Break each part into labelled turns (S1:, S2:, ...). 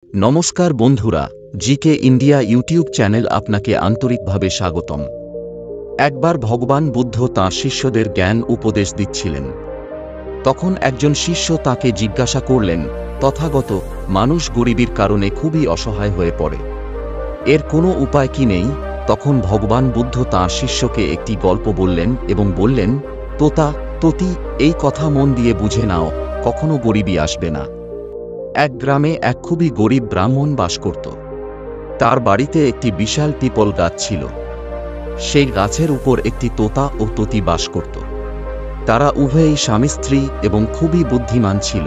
S1: নমস্কার বন্ধুরা, GK India YouTube channel আপনাকে আন্তরিকভাবে স্বাগতম। একবার ভগবান বুদ্ধ তাঁর শিষ্যদের জ্ঞান উপদেশ দিচ্ছিলেন। তখন একজন শিষ্য তাঁকে জিজ্ঞাসা করলেন, তথাগত, মানুষ গরিবের কারণে খুবই অসহায় হয়ে পড়ে, এর কোনো উপায় কি নেই? তখন ভগবান বুদ্ধ তাঁর শিষ্যকে একটি গল্প বললেন এবং বললেন, তোতি, এই কথা মন দিয়ে বুঝে নাও, কখনো গরিবী আসবে না। এক গ্রামে এক খুবই গরিব ব্রাহ্মণ বাস করত। তার বাড়িতে একটি বিশাল পিপল গাছ ছিল। সেই গাছের উপর একটি তোতা ও ততি বাস করত। তারা উভয়েই স্বামী স্ত্রী এবং খুবই বুদ্ধিমান ছিল।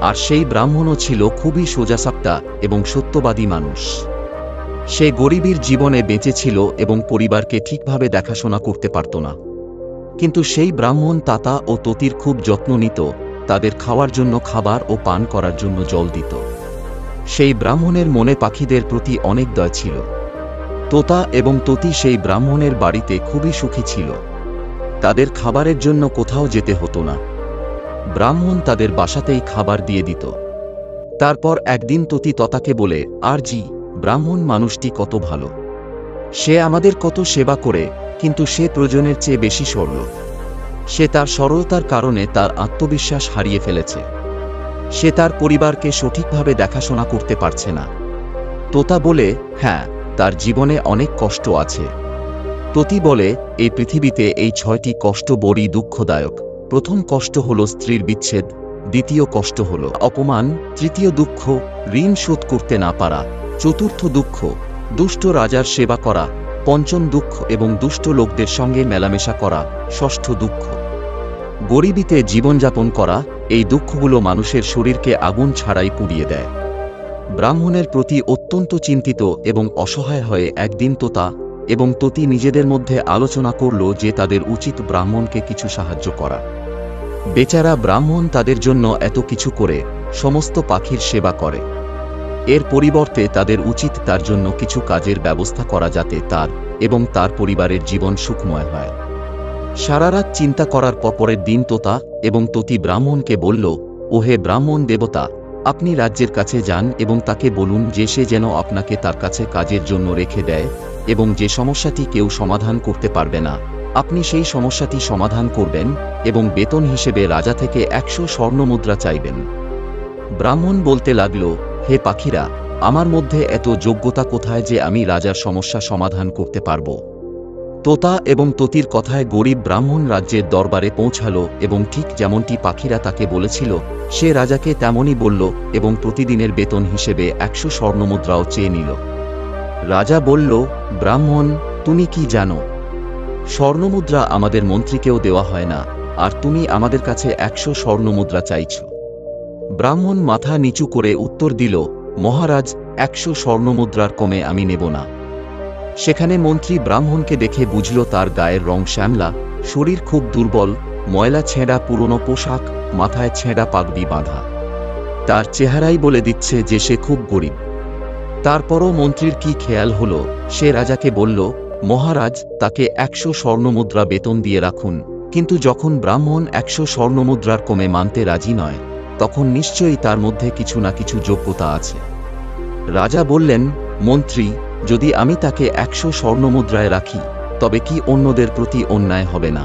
S1: আর সেই ব্রাহ্মণও ছিল খুবই সোজাসাপটা এবং সত্যবাদী মানুষ। সে গরিবের জীবনে বেঁচে ছিল এবং পরিবারকে ঠিকভাবে দেখাশোনা করতে পারত না। কিন্তু সেই ব্রাহ্মণ তাতা ও ততির খুব যত্ন নিত, তাদের খাওয়ার জন্য খাবার ও পান করার জন্য জল দিত। সেই ব্রাহ্মণের মনে পাখিদের প্রতি অনেক দয়া ছিল। তোতা এবং ততি সেই ব্রাহ্মণের বাড়িতে খুবই সুখী ছিল। তাদের খাবারের জন্য কোথাও যেতে হতো না, ব্রাহ্মণ তাদের বাসাতেই খাবার দিয়ে দিত। তারপর একদিন ততি ততাকে বলে, আর জি, ব্রাহ্মণ মানুষটি কত ভালো, সে আমাদের কত সেবা করে, কিন্তু সে প্রয়োজনের চেয়ে বেশি সরল। সে তার সরলতার কারণে তার আত্মবিশ্বাস হারিয়ে ফেলেছে। সে তার পরিবারকে সঠিকভাবে দেখাশোনা করতে পারছে না। তোতা বলে, হ্যাঁ, তার জীবনে অনেক কষ্ট আছে। ততি বলে, এই পৃথিবীতে এই 6টি কষ্ট বড়ই দুঃখদায়ক। প্রথম কষ্ট হল স্ত্রীর বিচ্ছেদ, দ্বিতীয় কষ্ট হল অপমান, তৃতীয় দুঃখ ঋণ শোধ করতে না পারা, চতুর্থ দুঃখ দুষ্ট রাজার সেবা করা, পঞ্চম দুঃখ এবং দুষ্ট লোকদের সঙ্গে মেলামেশা করা, ষষ্ঠ দুঃখ গরিবীতে জীবনযাপন করা। এই দুঃখগুলো মানুষের শরীরকে আগুন ছাড়াই পুড়িয়ে দেয়। ব্রাহ্মণের প্রতি অত্যন্ত চিন্তিত এবং অসহায় হয়ে একদিন তোতা এবং ততি নিজেদের মধ্যে আলোচনা করল যে তাদের উচিত ব্রাহ্মণকে কিছু সাহায্য করা। বেচারা ব্রাহ্মণ তাদের জন্য এত কিছু করে, সমস্ত পাখির সেবা করে, এর পরিবর্তে তাদের উচিত তার জন্য কিছু কাজের ব্যবস্থা করা, যাতে তার এবং তার পরিবারের জীবন সুখময় হয়। সারারাত চিন্তা করার পরের দিন তোতা এবং ততি ব্রাহ্মণকে বলল, ওহে ব্রাহ্মণ দেবতা, আপনি রাজ্যের কাছে যান এবং তাকে বলুন যে সে যেন আপনাকে তার কাছে কাজের জন্য রেখে দেয়, এবং যে সমস্যাটি কেউ সমাধান করতে পারবে না, আপনি সেই সমস্যাটি সমাধান করবেন এবং বেতন হিসেবে রাজা থেকে 100 স্বর্ণমুদ্রা চাইবেন। ব্রাহ্মণ বলতে লাগল, হে পাখিরা, আমার মধ্যে এত যোগ্যতা কোথায় যে আমি রাজার সমস্যা সমাধান করতে পারব? তোতা এবং ততির কথায় গরিব ব্রাহ্মণ রাজ্যের দরবারে পৌঁছাল এবং ঠিক যেমনটি পাখিরা তাকে বলেছিল, সে রাজাকে তেমনই বলল এবং প্রতিদিনের বেতন হিসেবে 100 স্বর্ণমুদ্রাও চেয়ে নিল। রাজা বলল, ব্রাহ্মণ, তুমি কি জানো, স্বর্ণমুদ্রা আমাদের মন্ত্রীকেও দেওয়া হয় না, আর তুমি আমাদের কাছে 100 স্বর্ণমুদ্রা চাইছ? ব্রাহ্মণ মাথা নিচু করে উত্তর দিল, মহারাজ, 100 স্বর্ণমুদ্রার কমে আমি নেব না। সেখানে মন্ত্রী ব্রাহ্মণকে দেখে বুঝল তার গায়ের রং শ্যামলা, শরীর খুব দুর্বল, ময়লা ছেঁড়া পুরনো পোশাক, মাথায় ছেঁড়া পাগড়ি বাঁধা। তার চেহারাই বলে দিচ্ছে যে সে খুব গরিব। তারপরও মন্ত্রীর কি খেয়াল হলো, সে রাজাকে বলল, মহারাজ, তাকে 100 স্বর্ণমুদ্রা বেতন দিয়ে রাখুন, কিন্তু যখন ব্রাহ্মণ 100 স্বর্ণমুদ্রার কমে মানতে রাজি নয়, তখন নিশ্চয়ই তার মধ্যে কিছু না কিছু যোগ্যতা আছে। রাজা বললেন, মন্ত্রী, যদি আমি তাকে 100 স্বর্ণমুদ্রায় রাখি, তবে কি অন্যদের প্রতি অন্যায় হবে না?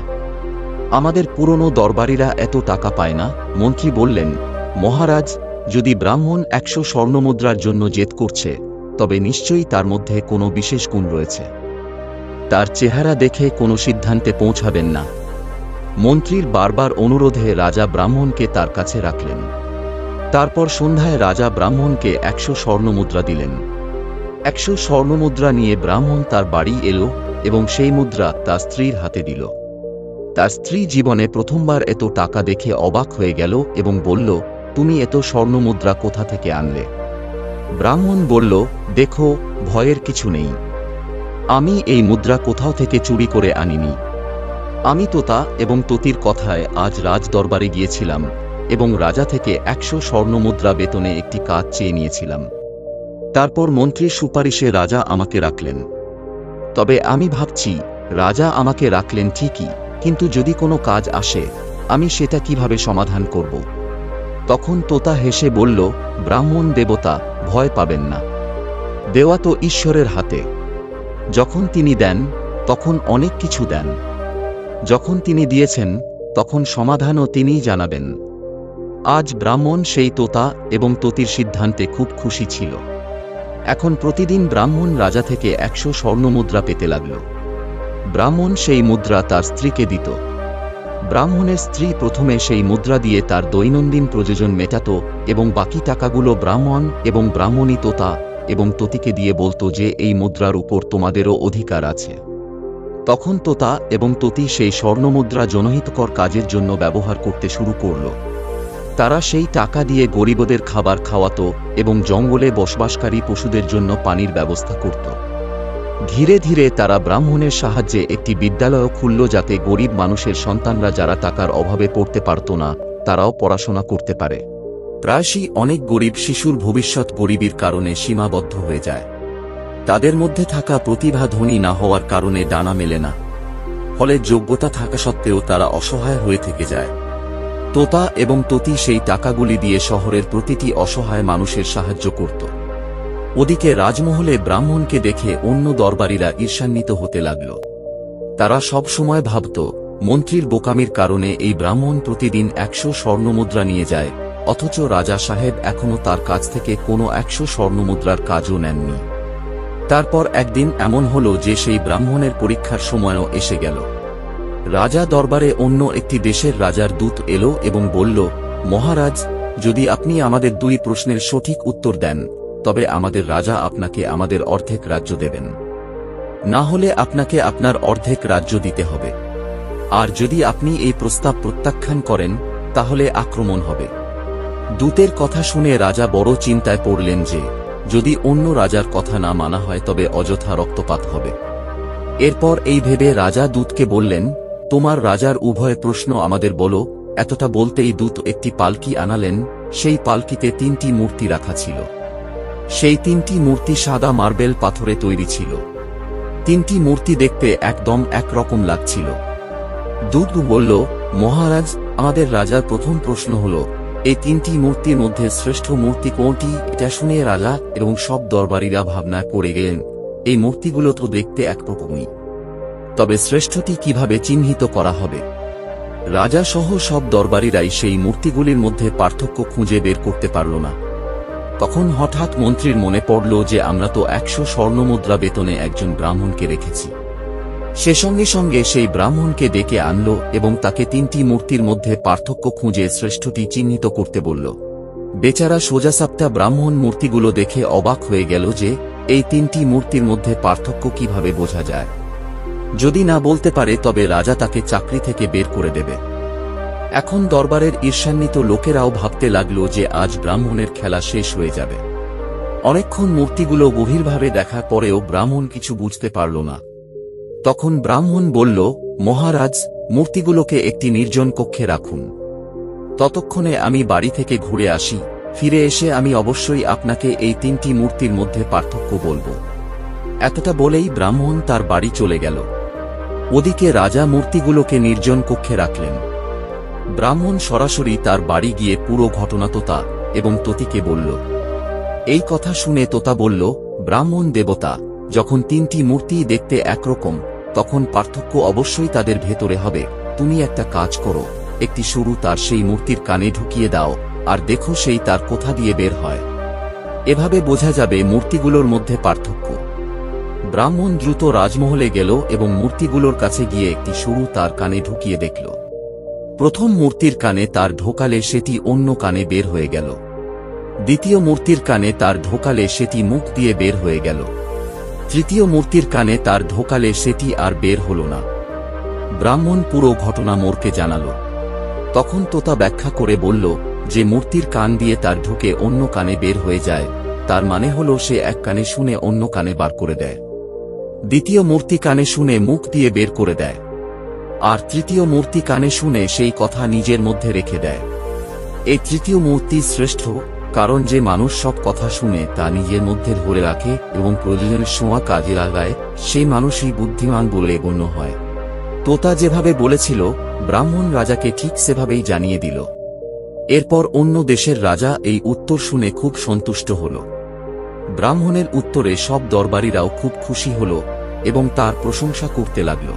S1: আমাদের পুরনো দরবারীরা এত টাকা পায় না। মন্ত্রী বললেন, মহারাজ, যদি ব্রাহ্মণ 100 স্বর্ণমুদ্রার জন্য জেদ করছে, তবে নিশ্চয়ই তার মধ্যে কোনো বিশেষ গুণ রয়েছে। তার চেহারা দেখে কোনো সিদ্ধান্তে পৌঁছাবেন না। মন্ত্রীর বারবার অনুরোধে রাজা ব্রাহ্মণকে তার কাছে রাখলেন। তারপর সন্ধ্যায় রাজা ব্রাহ্মণকে 100 স্বর্ণমুদ্রা দিলেন। 100 স্বর্ণমুদ্রা নিয়ে ব্রাহ্মণ তার বাড়ি এলো এবং সেই মুদ্রা তার স্ত্রীর হাতে দিল। তার স্ত্রী জীবনে প্রথমবার এত টাকা দেখে অবাক হয়ে গেল এবং বলল, তুমি এত স্বর্ণমুদ্রা কোথা থেকে আনলে? ব্রাহ্মণ বলল, দেখো, ভয়ের কিছু নেই, আমি এই মুদ্রা কোথাও থেকে চুরি করে আনিনি। আমি তোতা এবং ততির কথায় আজ রাজ দরবারে গিয়েছিলাম এবং রাজা থেকে 100 স্বর্ণমুদ্রা বেতনে একটি কাজ চেয়ে নিয়েছিলাম। তারপর মন্ত্রীর সুপারিশে রাজা আমাকে রাখলেন। তবে আমি ভাবছি, রাজা আমাকে রাখলেন ঠিকই, কিন্তু যদি কোনো কাজ আসে, আমি সেটা কিভাবে সমাধান করব? তখন তোতা হেসে বলল, ব্রাহ্মণ দেবতা, ভয় পাবেন না। দেওয়া তো ঈশ্বরের হাতে। যখন তিনি দেন তখন অনেক কিছু দেন। যখন তিনি দিয়েছেন তখন সমাধানও তিনিই জানাবেন। আজ ব্রাহ্মণ সেই তোতা এবং ততির সিদ্ধান্তে খুব খুশি ছিল। এখন প্রতিদিন ব্রাহ্মণ রাজা থেকে 100 স্বর্ণমুদ্রা পেতে লাগল। ব্রাহ্মণ সেই মুদ্রা তার স্ত্রীকে দিত। ব্রাহ্মণের স্ত্রী প্রথমে সেই মুদ্রা দিয়ে তার দৈনন্দিন প্রয়োজন মেটাত এবং বাকি টাকাগুলো ব্রাহ্মণ এবং ব্রাহ্মণী তোতা এবং ততিকে দিয়ে বলতো যে এই মুদ্রার উপর তোমাদেরও অধিকার আছে। তখন তোতা এবং ততি সেই স্বর্ণমুদ্রা জনহিতকর কাজের জন্য ব্যবহার করতে শুরু করল। তারা সেই টাকা দিয়ে গরিবদের খাবার খাওয়াত এবং জঙ্গলে বসবাসকারী পশুদের জন্য পানির ব্যবস্থা করত। ধীরে ধীরে তারা ব্রাহ্মণের সাহায্যে একটি বিদ্যালয় খুলল, যাতে গরিব মানুষের সন্তানরা যারা টাকার অভাবে পড়তে পারত না তারাও পড়াশোনা করতে পারে। প্রায়শই অনেক গরিব শিশুর ভবিষ্যৎ গরিবের কারণে সীমাবদ্ধ হয়ে যায়। তাদের মধ্যে থাকা প্রতিভা ধনী না হওয়ার কারণে ডানা মেলে না, ফলে যোগ্যতা থাকা সত্ত্বেও তারা অসহায় হয়ে থেকে যায়। তোতা এবং ততি সেই টাকাগুলি দিয়ে শহরের প্রতিটি অসহায় মানুষের সাহায্য করত। ওদিকে রাজমহলে ব্রাহ্মণকে দেখে অন্য দরবারীরা ঈর্ষান্বিত হতে লাগল। তারা সব সময় ভাবত, মন্ত্রীর বোকামির কারণে এই ব্রাহ্মণ প্রতিদিন 100 স্বর্ণমুদ্রা নিয়ে যায়, অথচ রাজা সাহেব এখনো তার কাছ থেকে কোনো 100 স্বর্ণমুদ্রার কাজও নেননি। তারপর একদিন এমন হল যে সেই ব্রাহ্মণের পরীক্ষার সময়ও এসে গেল। রাজা দরবারে অন্য একটি দেশের রাজার দূত এলো এবং বলল, মহারাজ, যদি আপনি আমাদের 2 প্রশ্নের সঠিক উত্তর দেন তবে আমাদের রাজা আপনাকে আমাদের অর্ধেক রাজ্য দেবেন, না হলে আপনাকে আপনার অর্ধেক রাজ্য দিতে হবে। আর যদি আপনি এই প্রস্তাব প্রত্যাখ্যান করেন তাহলে আক্রমণ হবে। দূতের কথা শুনে রাজা বড় চিন্তায় পড়লেন যে যদি অন্য রাজার কথা না মানা হয় তবে অযথা রক্তপাত হবে। এরপর এই ভেবে রাজা দূতকে বললেন, তোমার রাজার উভয় প্রশ্ন আমাদের বলো। এতটা বলতেই দূত একটি পালকি আনালেন। সেই পালকিতে 3টি মূর্তি রাখা ছিল। সেই 3টি মূর্তি সাদা মার্বেল পাথরে তৈরি ছিল। 3টি মূর্তি দেখতে একদম একরকম লাগছিল। দূত বলল, মহারাজ, আমাদের রাজার প্রথম প্রশ্ন হল, এই 3টি মূর্তির মধ্যে শ্রেষ্ঠ মূর্তি কোনটি? এটা শুনে রাজা এবং সব দরবারীরা ভাবনা করে গেলেন, এই মূর্তিগুলো তো দেখতে একরকমই, তবে শ্রেষ্ঠটি কিভাবে চিহ্নিত করা হবে? রাজা সহ সব দরবারীরাই সেই মূর্তিগুলির মধ্যে পার্থক্য খুঁজে বের করতে পারল না। তখন হঠাৎ মন্ত্রীর মনে পড়ল যে আমরা তো 100 স্বর্ণমুদ্রা বেতনে একজন ব্রাহ্মণকে রেখেছি। সে সঙ্গে সঙ্গে সেই ব্রাহ্মণকে ডেকে আনল এবং তাকে 3টি মূর্তির মধ্যে পার্থক্য খুঁজে শ্রেষ্ঠটি চিহ্নিত করতে বলল। বেচারা সোজাসাপটা ব্রাহ্মণ মূর্তিগুলো দেখে অবাক হয়ে গেল যে এই 3টি মূর্তির মধ্যে পার্থক্য কিভাবে বোঝা যায়। যদি না বলতে পারে তবে রাজা তাকে চাকরি থেকে বের করে দেবে। এখন দরবারের ঈর্ষান্বিত লোকেরাও ভাবতে লাগল যে আজ ব্রাহ্মণের খেলা শেষ হয়ে যাবে। অনেকক্ষণ মূর্তিগুলো গভীরভাবে দেখার পরেও ব্রাহ্মণ কিছু বুঝতে পারল না। তখন ব্রাহ্মণ বলল, মহারাজ, মূর্তিগুলোকে একটি নির্জন কক্ষে রাখুন। ততক্ষণে আমি বাড়ি থেকে ঘুরে আসি, ফিরে এসে আমি অবশ্যই আপনাকে এই 3টি মূর্তির মধ্যে পার্থক্য বলবো। এতটা বলেই ব্রাহ্মণ তার বাড়ি চলে গেল। ওদিকে রাজা মূর্তিগুলোকে নির্জন কক্ষে রাখলেন। ব্রাহ্মণ সরাসরি তার বাড়ি গিয়ে পুরো ঘটনা তোতা এবং ততিকে বলল। এই কথা শুনে তোতা বলল, ব্রাহ্মণ দেবতা, যখন 3টি মূর্তি দেখতে একরকম তখন পার্থক্য অবশ্যই তাদের ভেতরে হবে। তুমি একটা কাজ করো, একটি সরু তার সেই মূর্তির কানে ঢুকিয়ে দাও আর দেখো সেই তার কোথা দিয়ে বের হয়। এভাবে বোঝা যাবে মূর্তিগুলোর মধ্যে পার্থক্য। ব্রাহ্মণ দ্রুত রাজমহলে গেল এবং মূর্তিগুলোর কাছে গিয়ে একটি সরু তার কানে ঢুকিয়ে দেখল। প্রথম মূর্তির কানে তার ঢোকালে সেটি অন্য কানে বের হয়ে গেল। দ্বিতীয় মূর্তির কানে তার ঢোকালে সেটি মুখ দিয়ে বের হয়ে গেল। তৃতীয় মূর্তির কানে তার ঢোকালে সেটি আর বের হল না। ব্রাহ্মণ পুরো ঘটনা মোরকে জানাল। তখন তোতা ব্যাখ্যা করে বলল, যে মূর্তির কান দিয়ে তার ঢুকে অন্য কানে বের হয়ে যায় তার মানে হল সে এক কানে শুনে অন্য কানে বার করে দেয়, দ্বিতীয় মূর্তি কানে শুনে মুখ দিয়ে বের করে দেয়, আর তৃতীয় মূর্তি কানে শুনে সেই কথা নিজের মধ্যে রেখে দেয়। এই তৃতীয় মূর্তি শ্রেষ্ঠ, কারণ যে মানুষ সব কথা শুনে তা নিজের মধ্যে ধরে রাখে এবং প্রয়োজনের সময় কাজে লাগায় সেই মানুষই বুদ্ধিমান বলে গণ্য হয়। তোতা যেভাবে বলেছিল ব্রাহ্মণ রাজাকে ঠিক সেভাবেই জানিয়ে দিল। এরপর অন্য দেশের রাজা এই উত্তর শুনে খুব সন্তুষ্ট হল। ব্রাহ্মণের উত্তরে সব দরবারীরাও খুব খুশি হল এবং তার প্রশংসা করতে লাগল।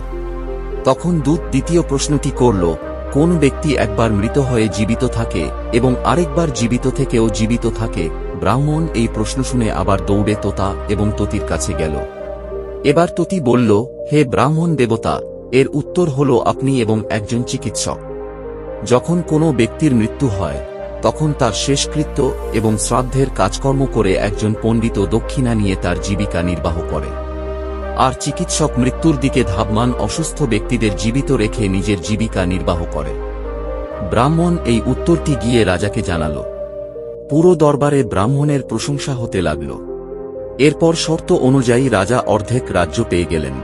S1: তখন দূত দ্বিতীয় প্রশ্নটি করল, কোন ব্যক্তি একবার মৃত হয়ে জীবিত থাকে এবং আরেকবার জীবিত থেকেও জীবিত থাকে? ব্রাহ্মণ এই প্রশ্ন শুনে আবার দৌড়ে তোতা এবং ততির কাছে গেল। এবার ততি বলল, হে ব্রাহ্মণ দেবতা, এর উত্তর হল আপনি এবং একজন চিকিৎসক। যখন কোনো ব্যক্তির মৃত্যু হয় তখন তার শেষকৃত্য এবং শ্রাদ্ধের কাজকর্ম করে একজন পণ্ডিত দক্ষিণা নিয়ে তার জীবিকা নির্বাহ করে, আর চিকিৎসক মৃত্যুর দিকে ধাবমান অসুস্থ ব্যক্তিদের জীবিত রেখে নিজের জীবিকা নির্বাহ করে। ব্রাহ্মণ এই উত্তরটি গিয়ে রাজাকে জানাল। পুরো দরবারে ব্রাহ্মণের প্রশংসা হতে লাগল। এরপর শর্ত অনুযায়ী রাজা অর্ধেক রাজ্য পেয়ে গেলেন।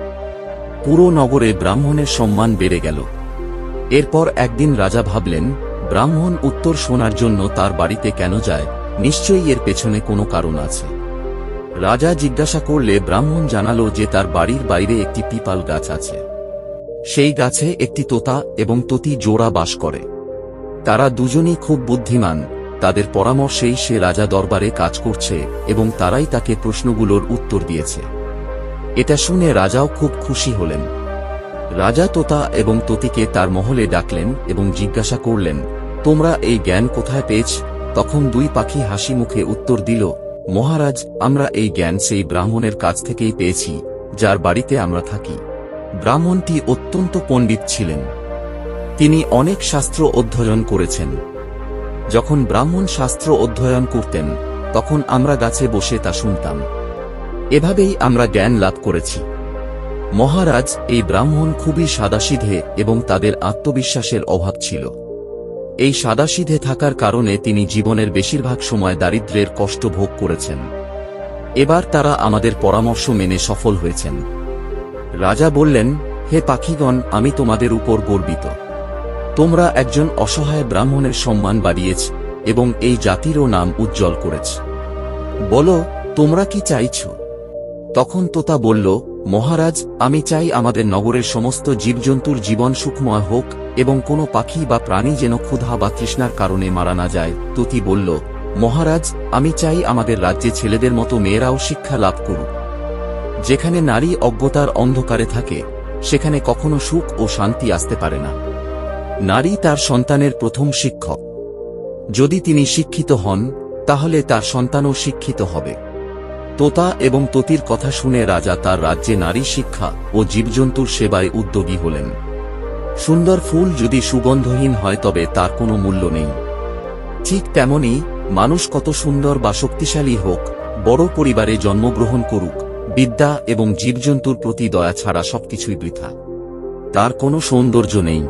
S1: পুরো নগরে ব্রাহ্মণের সম্মান বেড়ে গেল। এরপর একদিন রাজা ভাবলেন, ব্রাহ্মণ উত্তর শোনার জন্য তার বাড়িতে কেন যায়? নিশ্চয়ই এর পেছনে কোনো কারণ আছে। রাজা জিজ্ঞাসা করলে ব্রাহ্মণ জানালো যে তার বাড়ির বাইরে একটি পিপাল গাছ আছে। সেই গাছে একটি তোতা এবং ততি জোড়া বাস করে। তারা দুজনই খুব বুদ্ধিমান। তাদের পরামর্শেই সে রাজা দরবারে কাজ করছে এবং তারাই তাকে প্রশ্নগুলোর উত্তর দিয়েছে। এটা শুনে রাজাও খুব খুশি হলেন। রাজা তোতা এবং ততিকে তার মহলে ডাকলেন এবং জিজ্ঞাসা করলেন, তোমরা এই জ্ঞান কোথায় পেয়েছ? তখন দুই পাখি হাসি মুখে উত্তর দিল, মহারাজ, আমরা এই জ্ঞান সেই ব্রাহ্মণের কাছ থেকেই পেয়েছি যার বাড়িতে আমরা থাকি। ব্রাহ্মণটি অত্যন্ত পণ্ডিত ছিলেন। তিনি অনেক শাস্ত্র অধ্যয়ন করেছেন। যখন ব্রাহ্মণ শাস্ত্র অধ্যয়ন করতেন তখন আমরা গাছে বসে তা শুনতাম। এভাবেই আমরা জ্ঞান লাভ করেছি। মহারাজ, এই ব্রাহ্মণ খুবই সাদাসিধে এবং তাদের আত্মবিশ্বাসের অভাব ছিল। এই সাদাসিধে থাকার কারণে তিনি জীবনের বেশিরভাগ সময় দারিদ্র্যের কষ্ট ভোগ করেছেন। এবার তারা আমাদের পরামর্শ মেনে সফল হয়েছেন। রাজা বললেন, হে পাখিগণ, আমি তোমাদের উপর গর্বিত। তোমরা একজন অসহায় ব্রাহ্মণের সম্মান বাড়িয়েছ এবং এই জাতিরও নাম উজ্জ্বল করেছ। বলো, তোমরা কি চাইছ? তখন তোতা বলল, মহারাজ, আমি চাই আমাদের নগরের সমস্ত জীবজন্তুর জীবন সুখময় হোক এবং কোনো পাখি বা প্রাণী যেন ক্ষুধা বা তৃষ্ণার কারণে মারা না যায়। ততি বলল, মহারাজ, আমি চাই আমাদের রাজ্যে ছেলেদের মতো মেয়েরাও শিক্ষা লাভ করুক। যেখানে নারী অজ্ঞতার অন্ধকারে থাকে সেখানে কখনো সুখ ও শান্তি আসতে পারে না। নারী তার সন্তানের প্রথম শিক্ষক। যদি তিনি শিক্ষিত হন তাহলে তার সন্তানও শিক্ষিত হবে। তোতা এবং ততির কথা শুনে রাজা তার রাজ্যে নারী শিক্ষা ও জীবজন্তুর সেবায় উদ্যোগী হলেন। সুন্দর ফুল যদি সুগন্ধহীন হয় তবে তার কোনো মূল্য নেই। ঠিক তেমনি মানুষ কত সুন্দর বা শক্তিশালী হোক, বড় পরিবারে জন্মগ্রহণ করুক, বিদ্যা এবং জীবজন্তুর প্রতি দয়া ছাড়া সবকিছুই বৃথা। তার কোনো সৌন্দর্য নেই।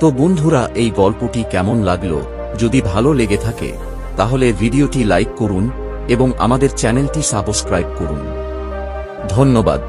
S1: তো বন্ধুরা, এই গল্পটি কেমন লাগলো? যদি ভালো লেগে থাকে তাহলে ভিডিওটি লাইক করুন এবং আমাদের চ্যানেলটি সাবস্ক্রাইব করুন। ধন্যবাদ।